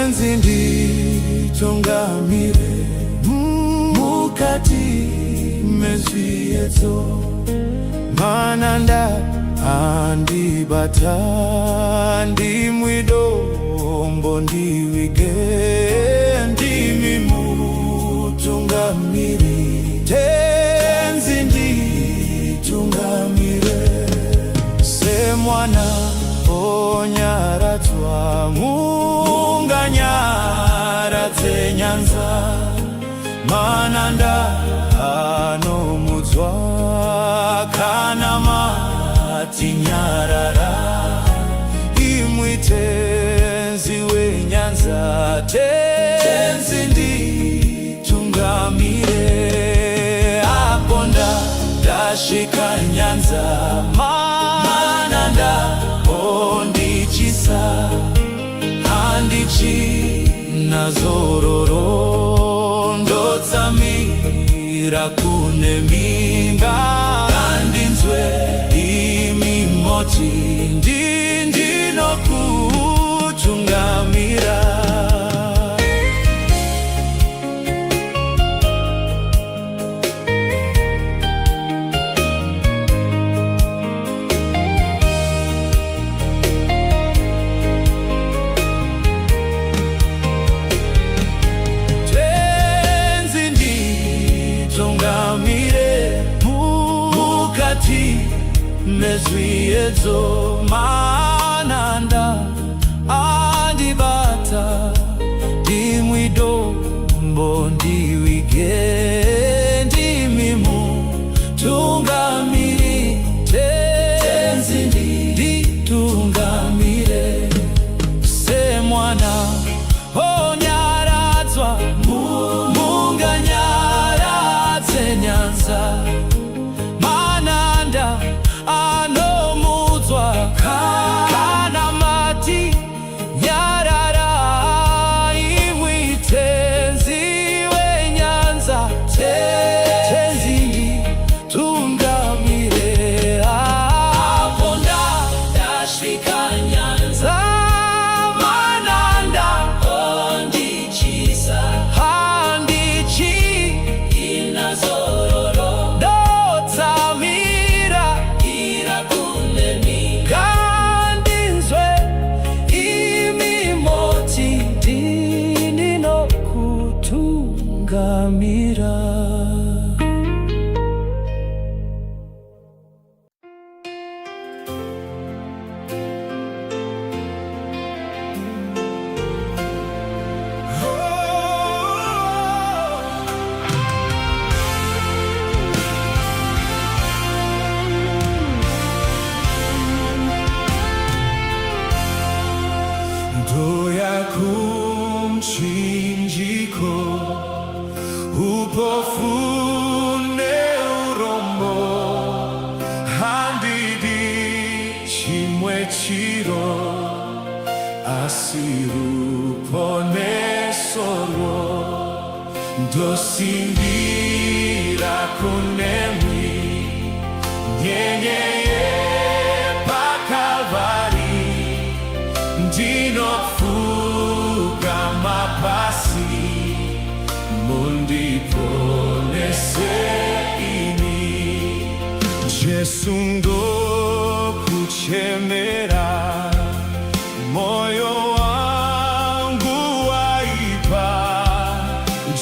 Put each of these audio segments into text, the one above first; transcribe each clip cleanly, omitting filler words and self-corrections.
nditongamire mukati mezviyedzo, mananda andibata ndimwidombo ndiwige ndimi mutungamiri tenzi nditungamire semwana onyaradzwa munganyaradze nyanza, mananda anomudzwa kana mati nyarara, imwi tenzi wenyanza tenzi nditungamire, apo ndasvika nyanza mananda ondichisa, handichina zororo ndotsamira kune minga, ngandinzwe imi moti ndinokutungamira. Mezviyedzo, mananda andibata ndimwidombo ndiwige ndimi mutungamiri tenzi nditungamire, semwana onyaradzwa munganyaradze nyanza, mananda anomudzwa kana mati nyarara, imwi tenzi wenyanza tenzi nditungamire, apo ndasvika nyanza mananda ondichisa, handichina zororo ndotsamira ngandinzwe imi moti ndinokutungamira. Ndoya kumchinjiko, upofu neurombo, handidi chimwe chiro, asiruponesoro, ndosimbira kunemwi nyenyeye pakalvari, ndinopfugama pasi mundiponese ini, Jesu ndokuchemera, moyo wangu waipa,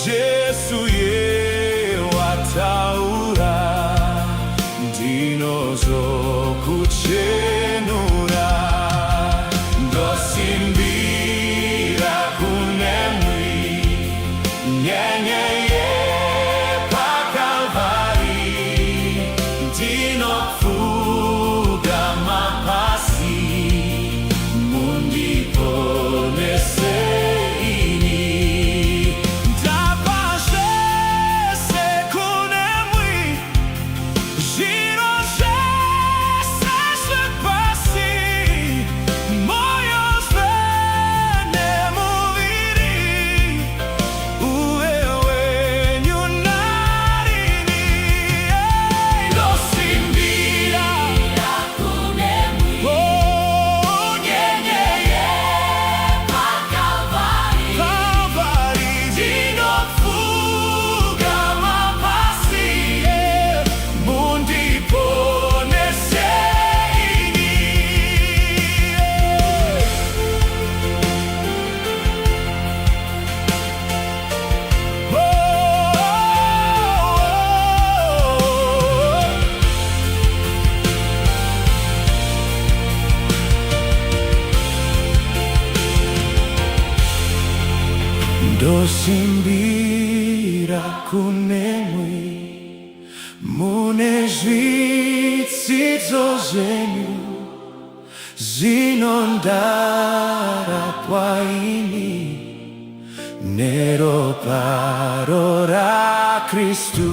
Jesu yewataura, ndinozokuchenura, ndosimbira kunemwi nyenyeye pakalvari, ndinopfugama pasi mundiponese ini, ndabva zvese kunemwi zviro zvese zvepasi, moyo zvese ndosimbira kunemwi mune zvitsidzo zvenyu zvinondara kwaini neropa raKristu.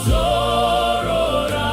Zorora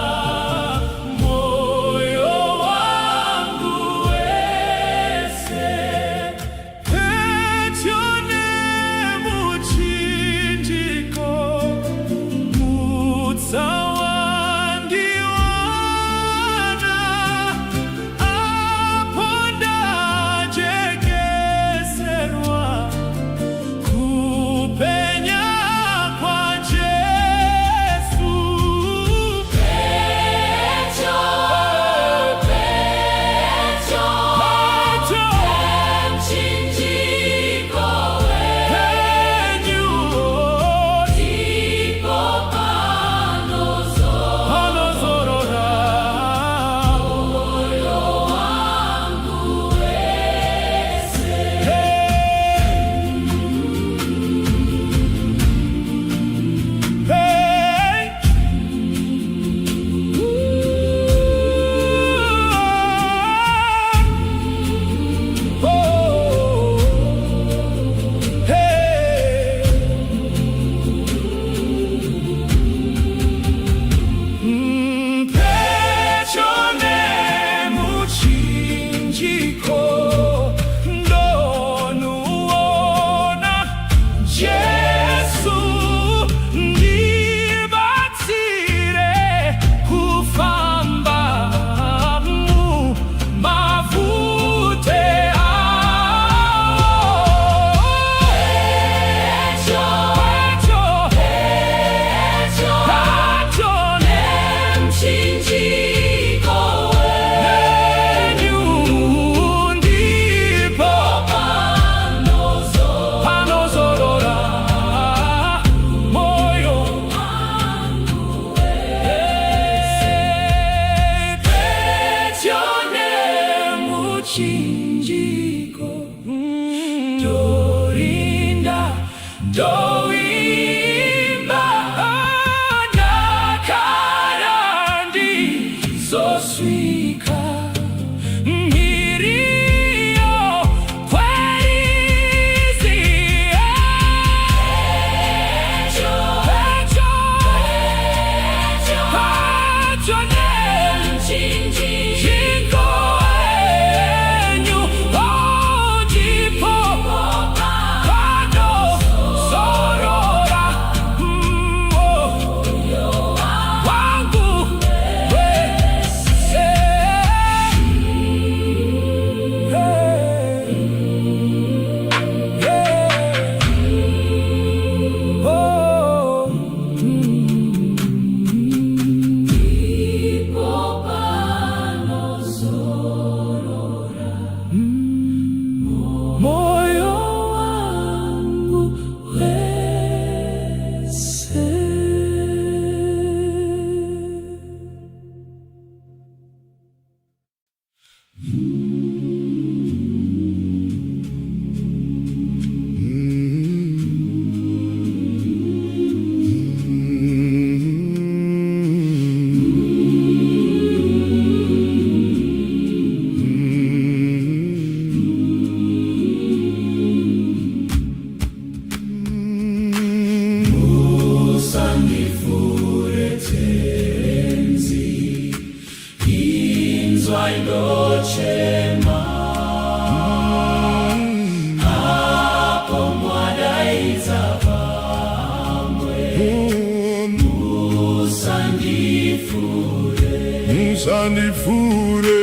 usanifure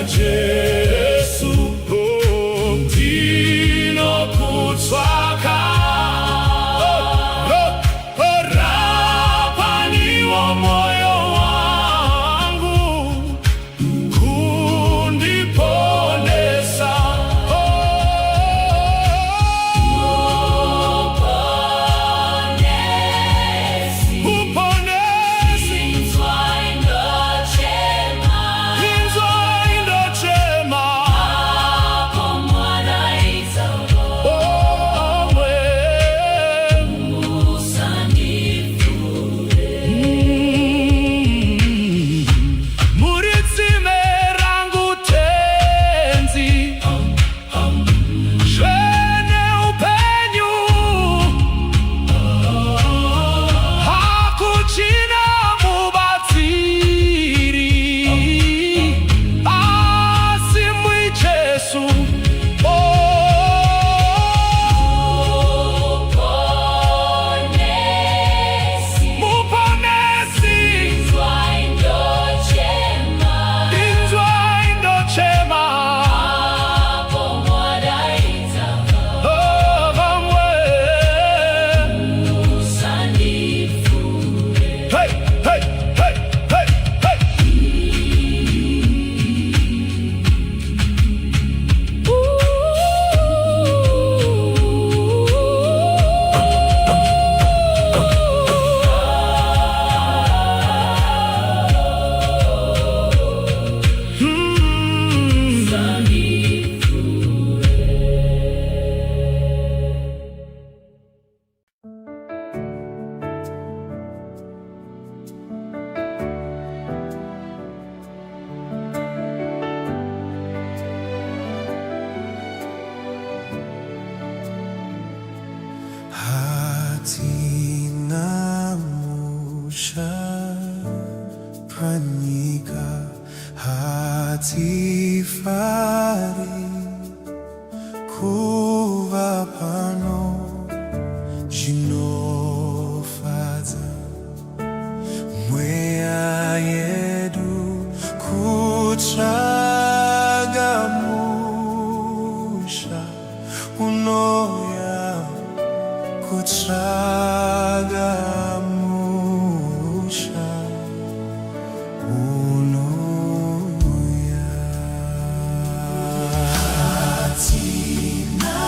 Jesu, Dino kutswaka rapani wa moyo wangu kundiponesa Pranika hatifari kuva pano jinofaza mweya yedu kutsagamusha unoya kutsagamusha unoya hatina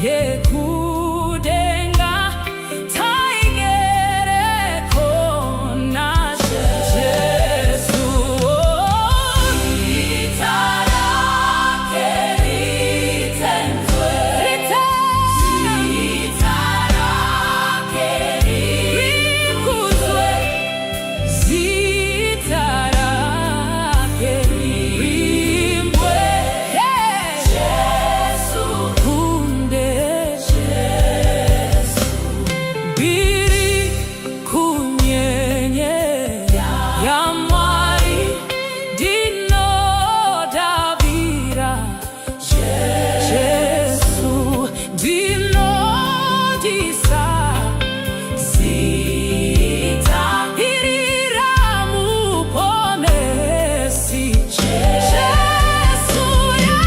yekudenga taigereko nashe Jesu zitarake ritenzwe zitarake rikuzwe zitarake rimbwe Jesu kunde Jesu biri kunyenye ya mwari dino davira Jesu dino disa zita irira muponesi Jesu ya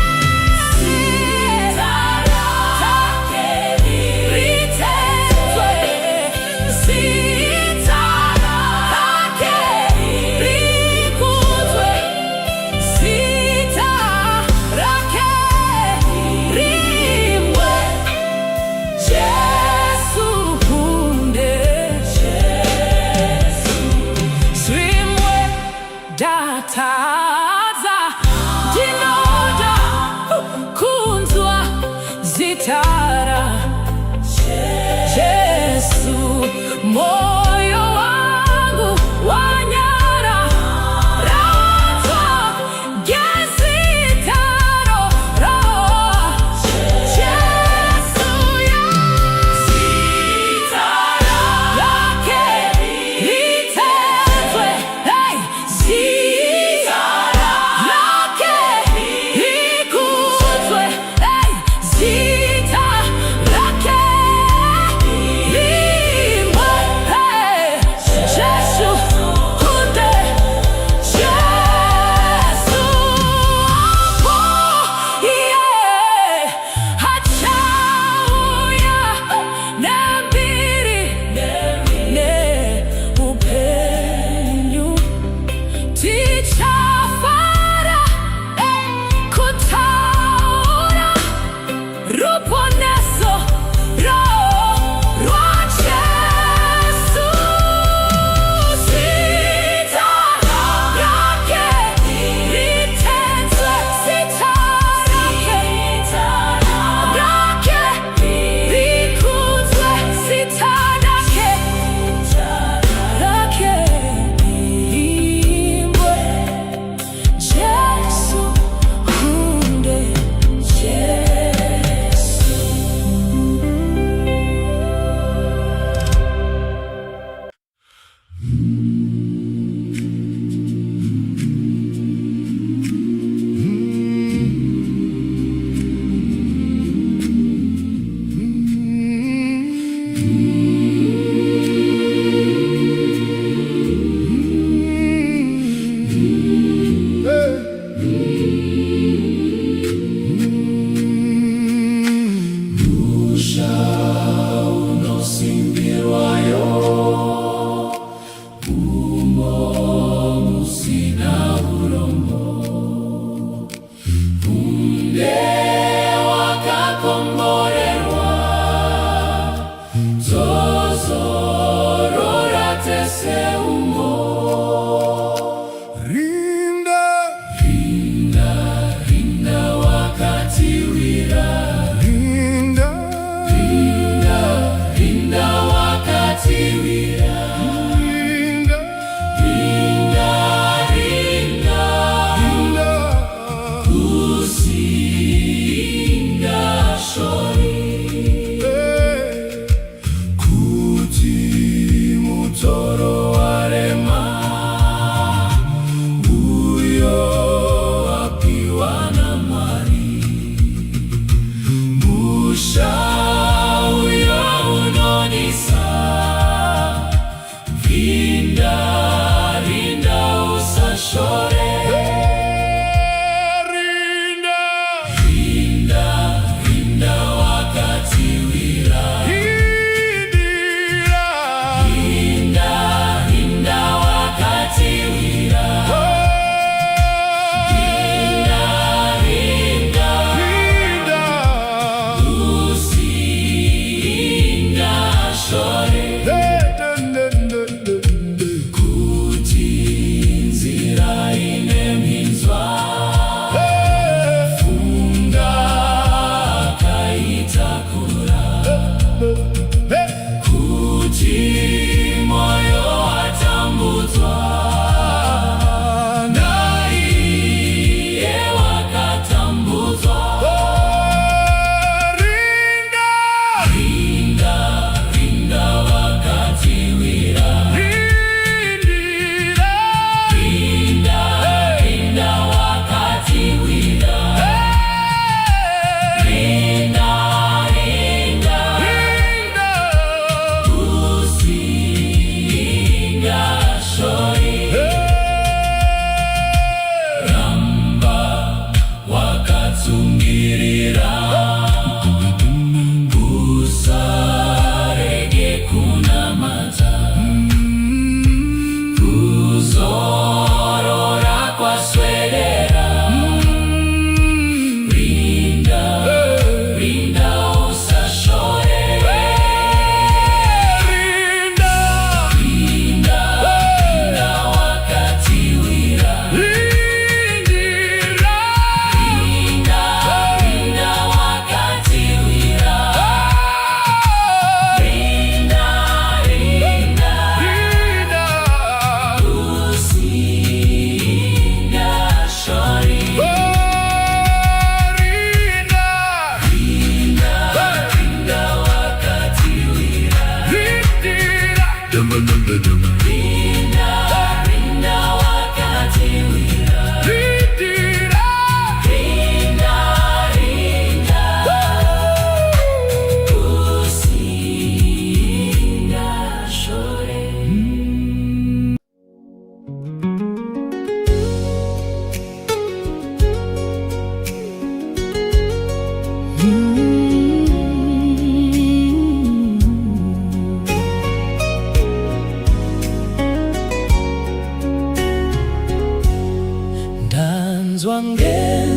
zitarake ritenzwe zitarake rikuzwe zitarake rimbwe Jesu kunde Jesu swimwe dataza dinoda kunzwa zitara Jesu moyo wangu wanyara razo gezitaro Jesu ya zitarake ritenzwe zitarake rikuzwe zitarake rimbwe Jesu kunde Jesu apo hachauya nambiri ne upenyu tichafara kutaura ruponeso rwa Jesu zitarake ritenzwe zitarake rikuzwe zitarake rimbwe Jesu kunde Jesu Usinga show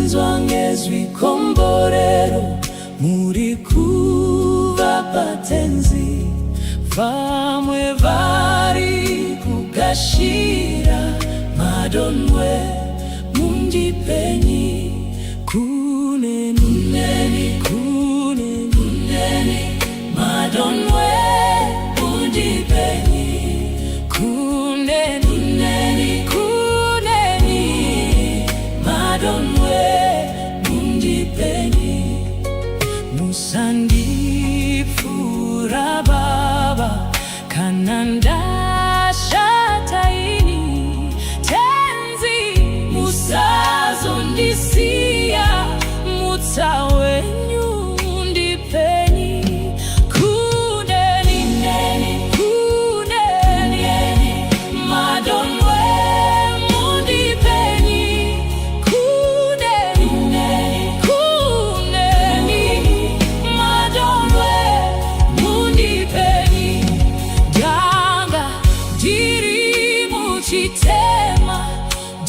Nzwangezwi komborero muri kuva patenzi vamwe vari kugashira madonwe mundipenyi kuneni madonwe mundipenyi kuneni madonwe mundipenyi musandipfura baba kananda shataini tenzi musazondisiya mutsawenyu ndipenyi kuneni madonwe mundipenyi madonwe mundipenyi ganga diri muchitema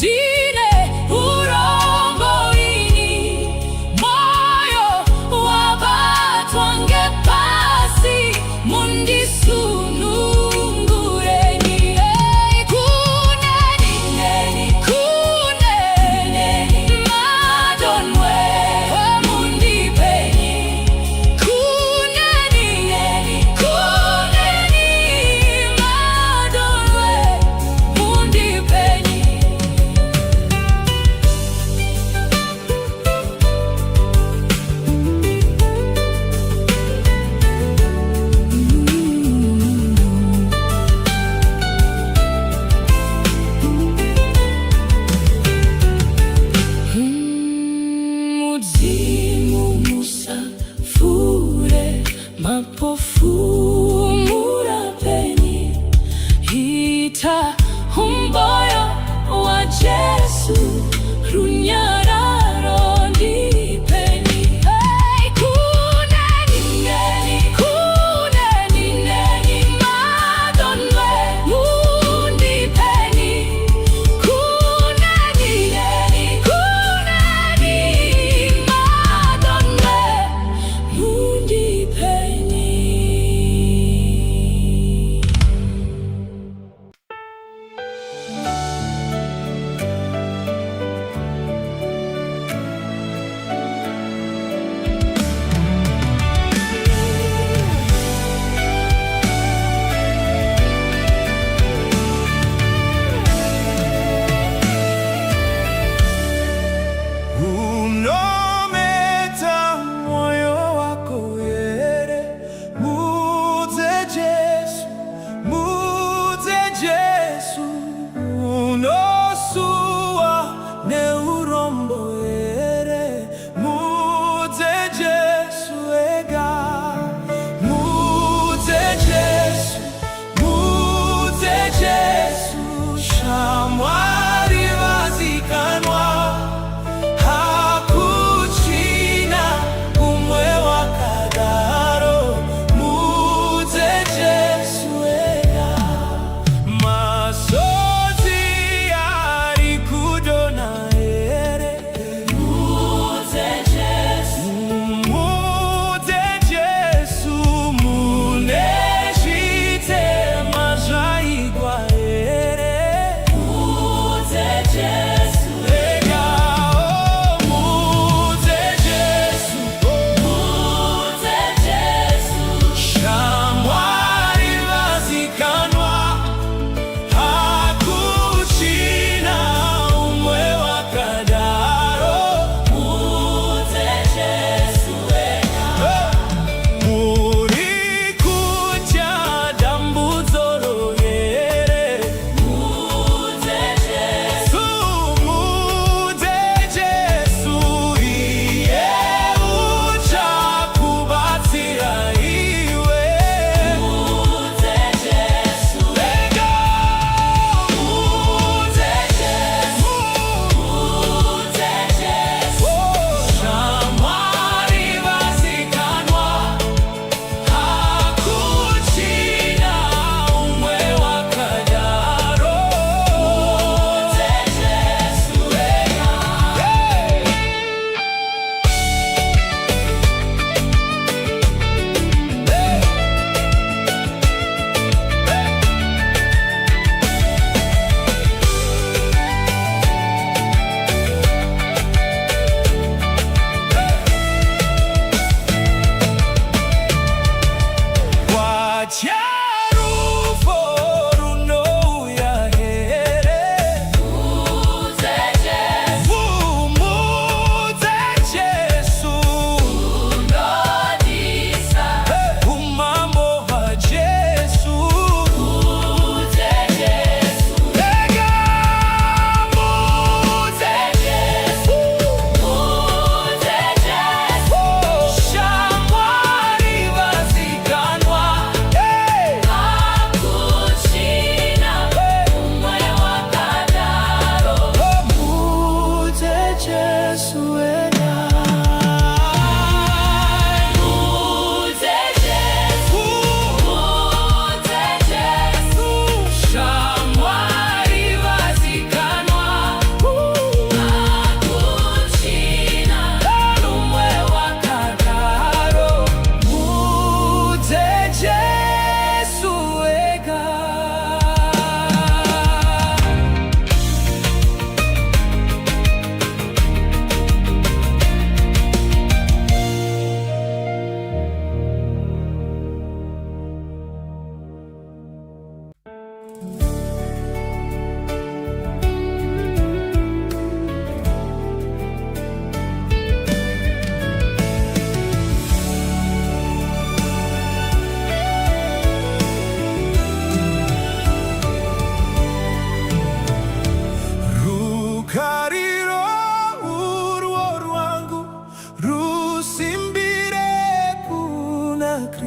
dine urongo ini moyo wabatwange pasi mundisunungureni kuneni madonwe mundipenyi kuneni madonwe mundipenyi mudzimu musafure mapofu murapenyi hita umboyo wa Jesu runyararo ndipenyi kuneni madonwe mundipenyi kuneni madonwe mundipenyi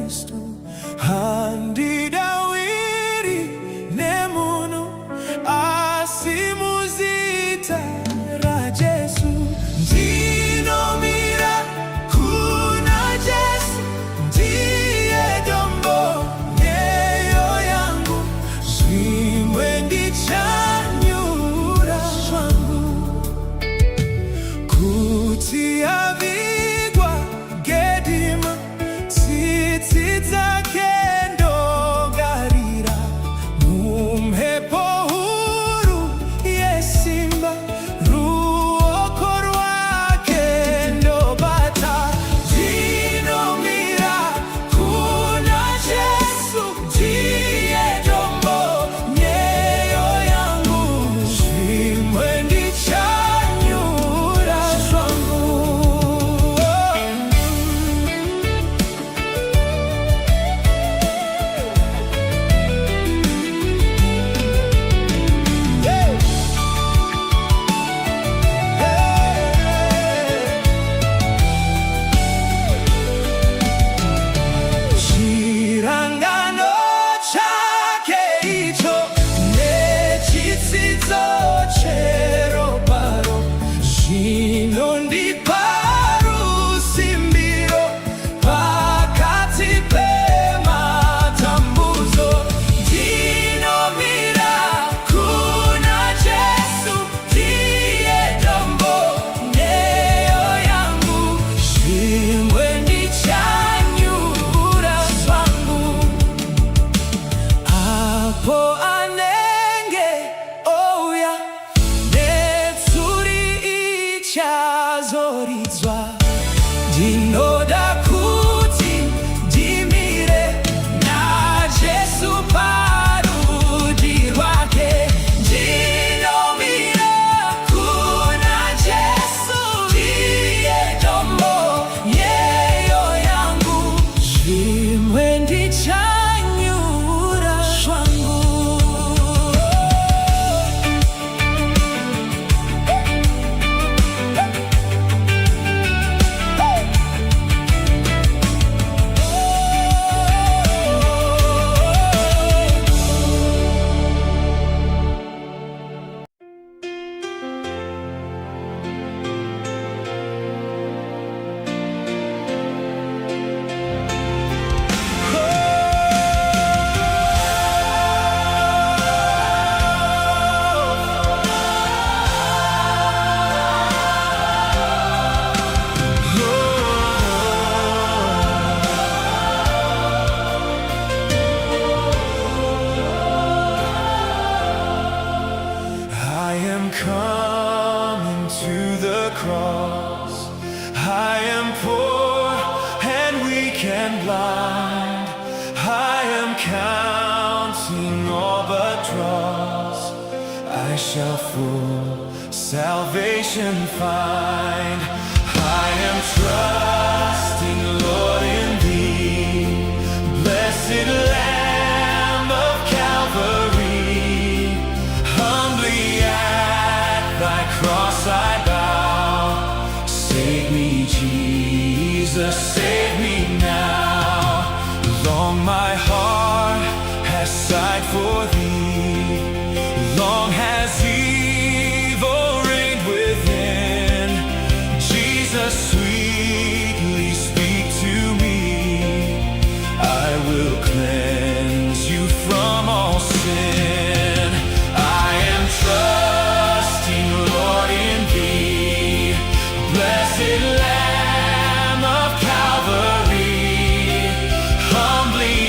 Kristo handi Dawidi nemuntu asimuzita ra Jesu ndinomira kuna Jesu ndiye dombo nyeyo yangu zvimwe ndichanyura swangu kuti avigwa gedima tsitsi dzake ndogarira mumhepo huru yesimba ruoko rwake ndobata ndinomira kuna Jesu ndiye dombo nyeyo yangu zvimwe ndichanyura swangu chirangano chake icho nechitsidzo cheroparo zvinondipa rusimbiro pakati pematambudzo ndinomira kuna Jesu ndiye dombo nyeyo yangu zvimwe ndichanyura swangu apo anenge ouya netsuri ichazoridzwa ndinoda kuti ndimire naJesu parudyi rwake ndinomira kuna Jesu ndiye dombo nyeyo yangu zvimwe ndichanyura swangu I am coming to the cross. I am poor and weak and blind. I am counting all but dross. I shall full salvation find. I am trusting, Lord, in Thee, blessed Lamb of Calvary. Humbly at Thy cross I bow. Save me, Jesus, save me now. Long my heart has sighed for Thee. Long has evil reigned within. Jesus, sweetly speak to me. I will cleanse you from all sin. I am trusting, Lord, in Thee, blessed Lamb of Calvary. Humbly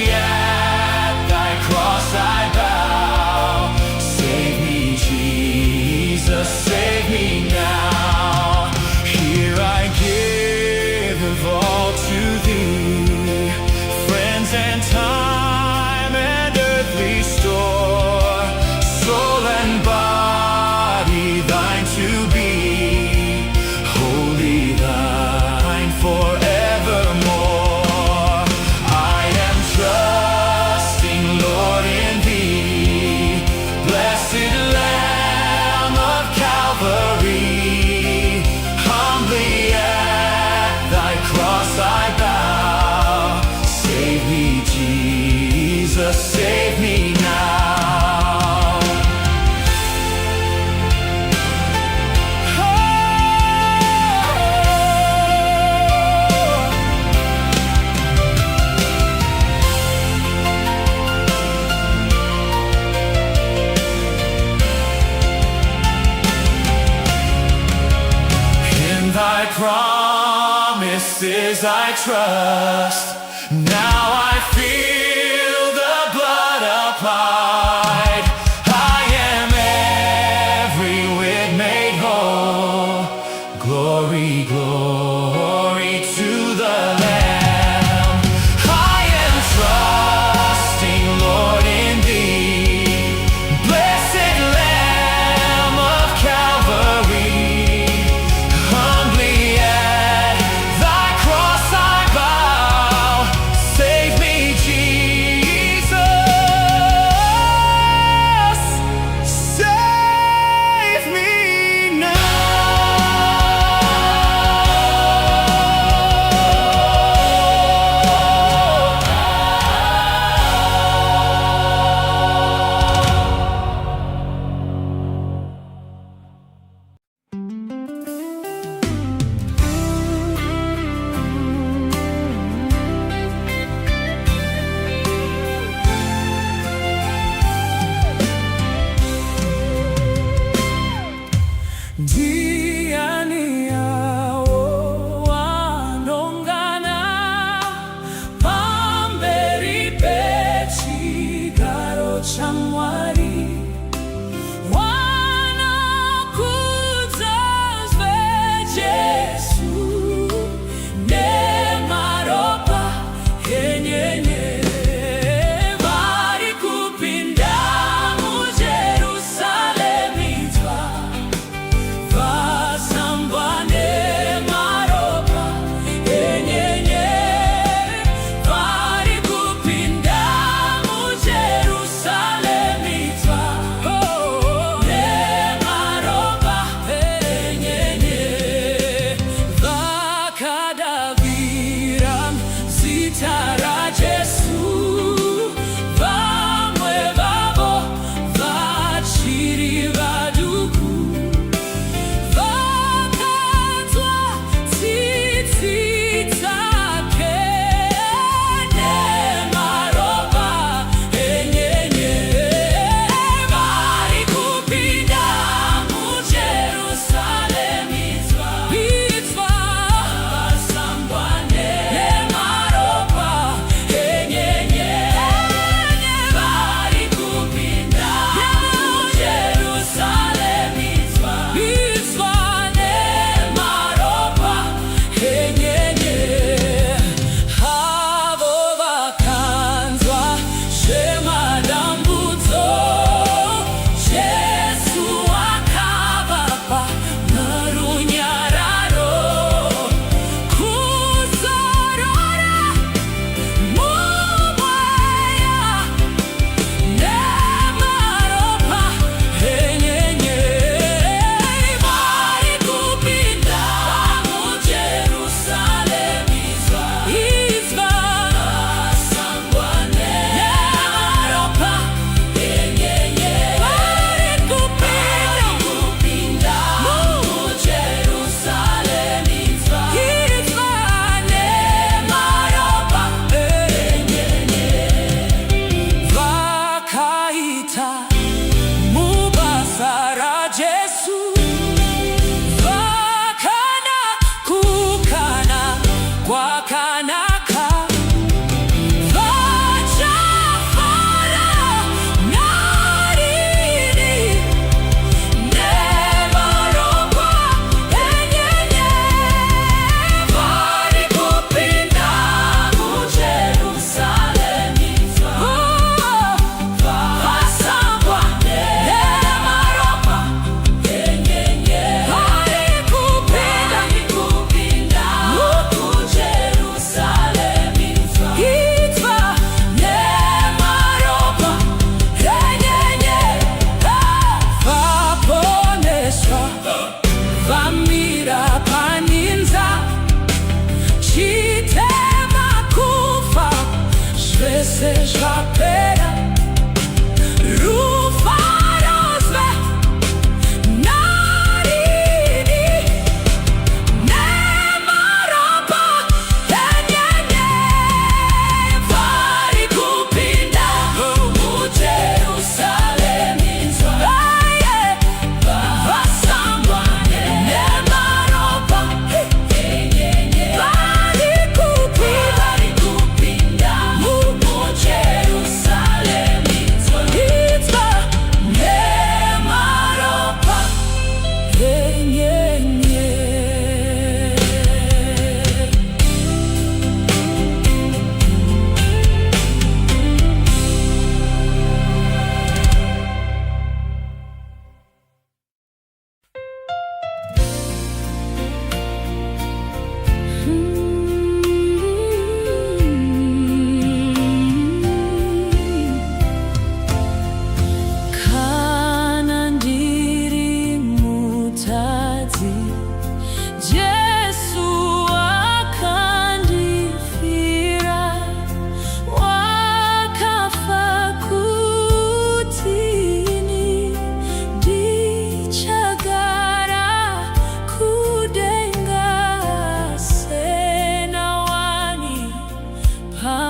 always I trust. Now I feel the blood applied. I am every whit made whole. Glory, glory to the Lamb. I am trusting, Lord, in Thee. Blessed Lamb of Calvary, humbly at Thy cross I bow. Save me, Jesus. Save me now. Ndiani yao wanongana pamberi pechi garo chamwari wanakuzazwe Jesu ne maropa yenyenye vari kupinda mu Jerusalemita vasambwane maropa yenyenye vari kupinda mu Jerusalemita ne maropa yenyenye vakadavira zita ra Jesu vamwe vavo vachiri vaduku vakatwa tsitsi dzake nemaropa enyenye vari kupinda mu Jerusalemita pitsva vasambwane nemaropa enyenye vari kupinda mu Jerusalemita pitsva nemaropa enyenye havo vakanzwa zvemadambudzo Jesu akavapa runyararo kuzorora mumweya nemaropa enyenye vari kupinda mu Jerusalemita izva vasambwane nemaropa enyenye vari kupinda mu Jerusalemita izva nemaropa enyenye vakaita mubasa ra Jesu vakana kukana kwakanaka vachafara narini nemaropa enyenye vari kupinda mu Jerusalemita vasambwane nemaropa enyenye vari kupinda mu Jerusalemita itva nemaropa enyenye vaponeswa vamira paninza chitema kufa zvese zvapera rufarozve narini nemaropa enyenye vari kupinda mu Jerusalemita vasambwane nemaropa enyenye vari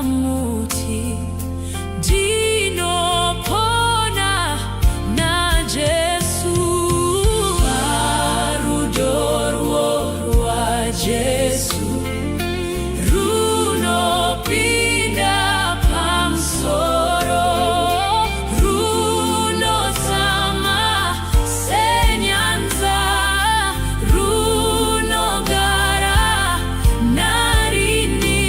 muti dino pona na Jesu arudorwa Jesu runo pinda pamsoro runo sama senyanza runo gara narini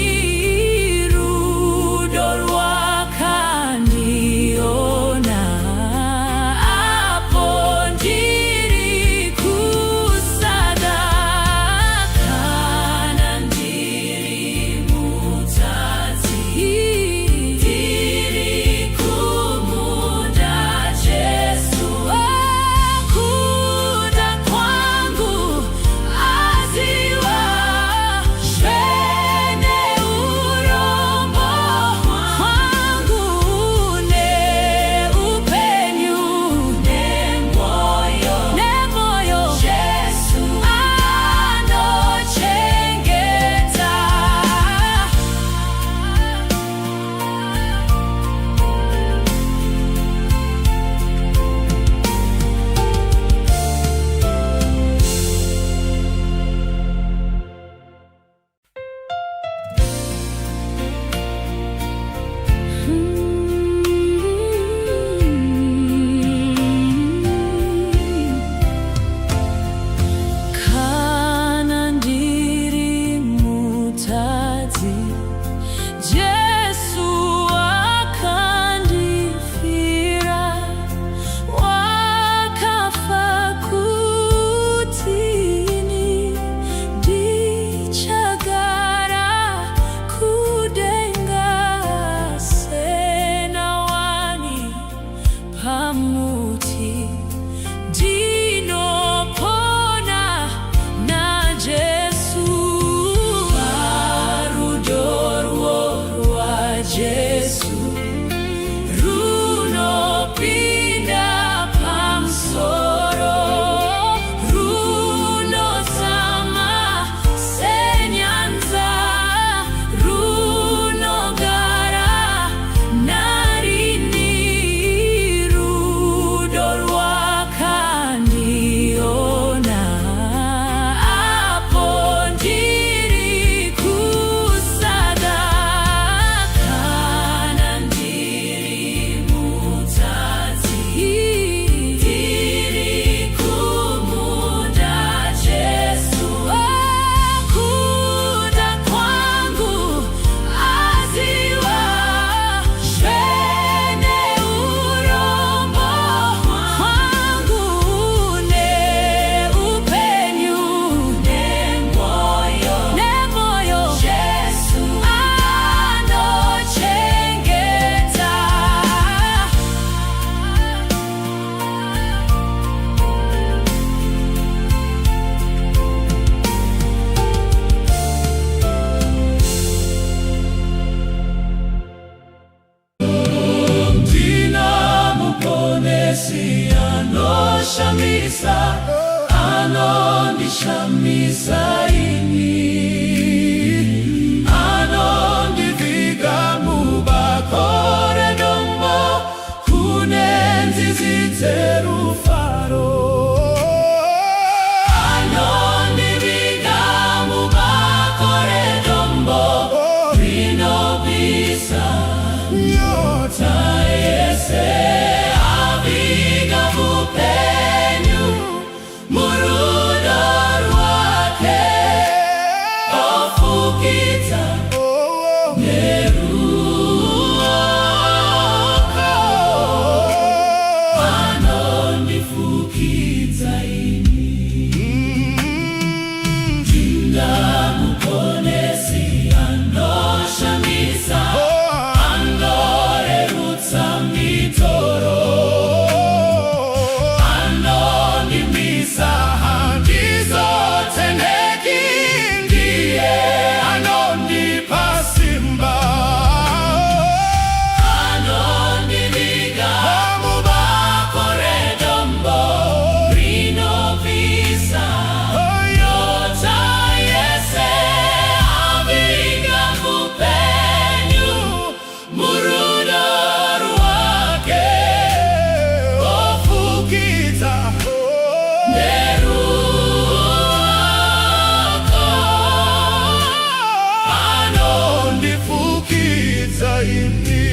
ini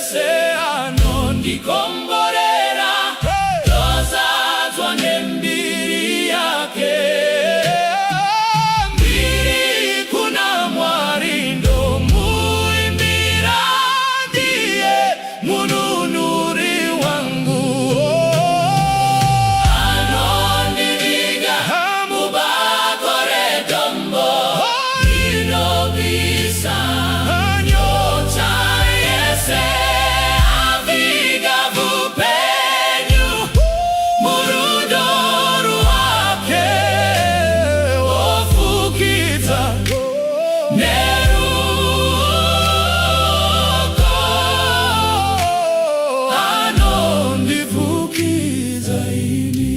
Mubateseano ndikomborera Tozadzwa nembiri yake Mbiri kuna Mwari ndomuimbira ndiye mununuri wangu Anondiviga mubakore dombo Inobisa nyota yese Aviga vupenyu Murudoru wake Ofukita neruko Anondifukiza ini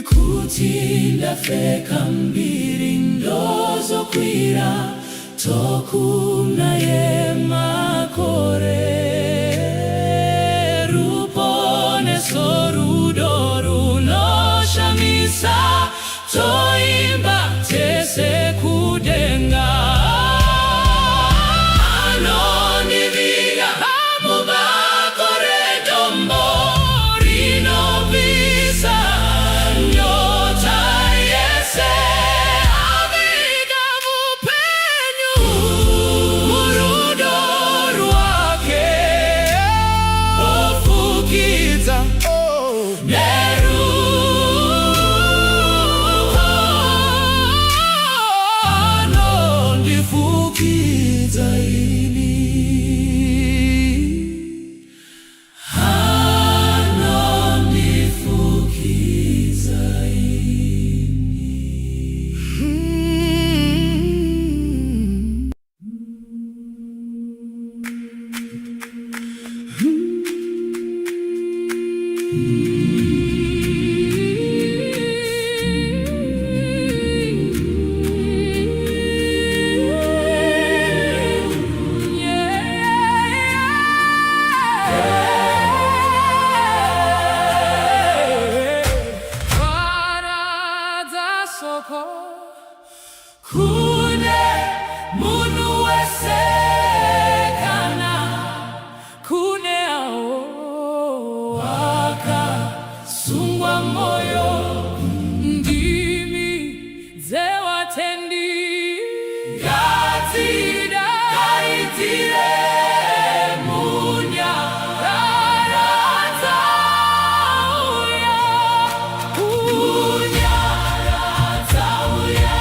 Kutinda feka mbiri ndozo kwira Tokuna ye makore Rupone sorudoru no shamisa Toimba tese kudenga Anondiviga mubakore dombo Rinovisa nyota yese Aviga vupenyu Murudoru wake Ofukita Anondifukiza ini Anondifukiza Kune munu wesekana Kune ao waka sungwa moyo Ndimi zewatendi Gatida gaitire munya Rarata uya Munya rata uya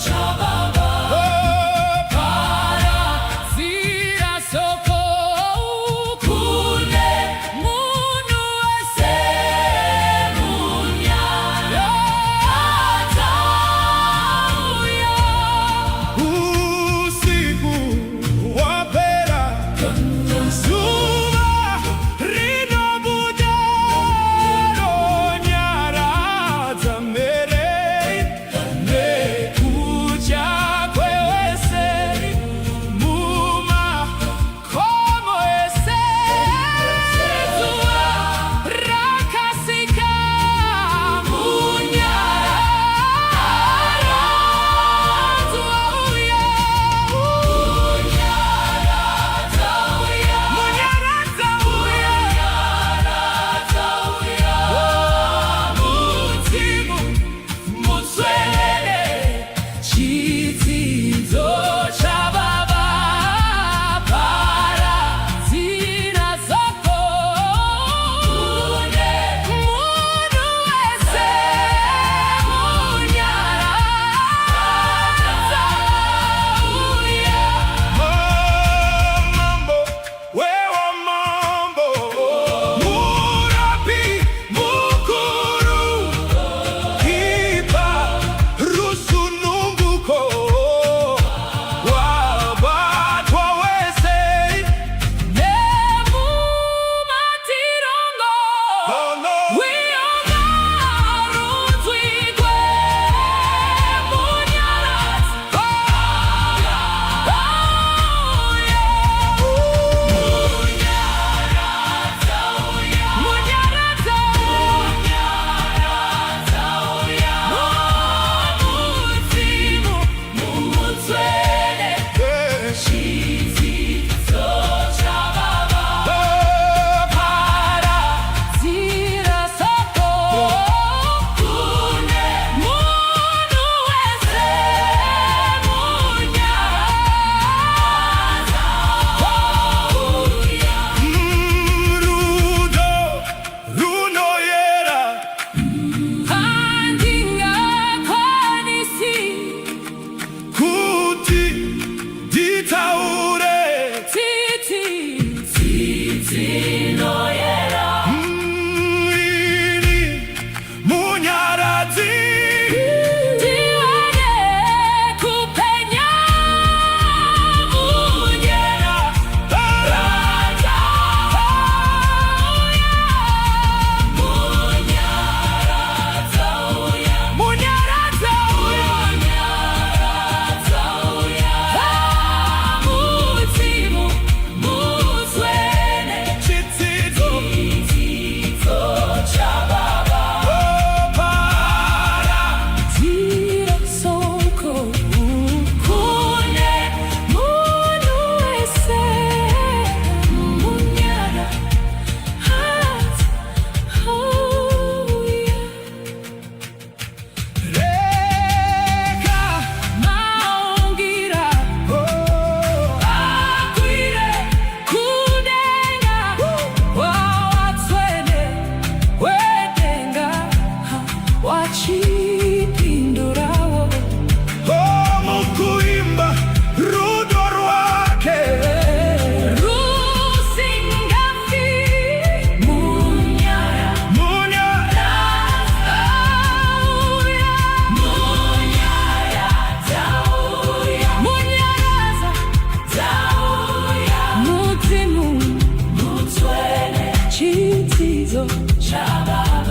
Chababa para zira kilio cha baba.